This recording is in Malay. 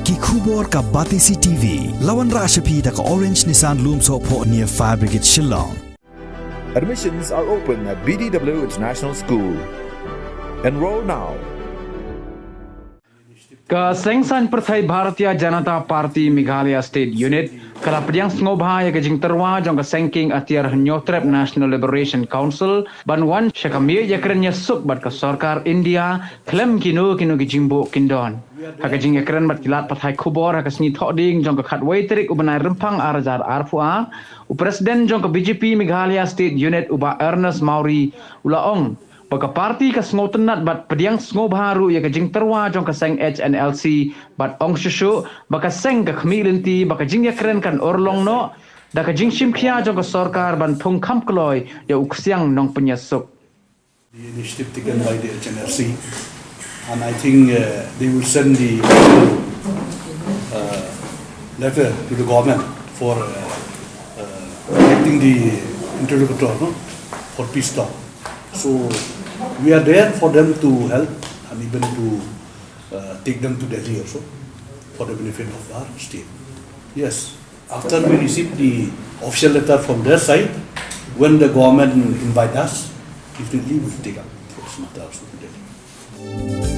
ki khubor ka Batisi TV lawan rashapi da ka Orange Nissan Lumso po near Fire Brigade Shillong. Admissions are open at BDW International School. Enroll now. Kesengsan Partai Bharatiya Janata Party Meghalaya State Unit kala Pdiang Sngewbha ya Jingtyrwa jong kesengking atiar Hnlc National Liberation Council banwan syakamir Ïakren Ïasuk bat ke Sarkar India klem kinu gijimbo kindon. Haka Ïakren bat kilat pathai khubor haka sni thoding jong ke khatwai terik ubanai rempang arajar arfua Presiden jong ke BJP Meghalaya State Unit uba Ernest Mauri ulaong baka parti ka sngotenat bat Pdiang Sngewbha ru ya ka Jingtyrwa jong ka seng Hnlc bat ong shushu baka seng ka khmilenti baka Ïakren kan orlong no da ka jingshimkhia jong ka sarkar ban thung kham kloi ya uksiang nong penyasuk. The initiative taken by the Hnlc, and I think they will send the letter to the government for getting the interlocutor for peace talk. So we are there for them to help and even to take them to Delhi also for the benefit of our state. Yes, after we receive the official letter from their side, when the government invite us, definitely we will take up this matter also to Delhi.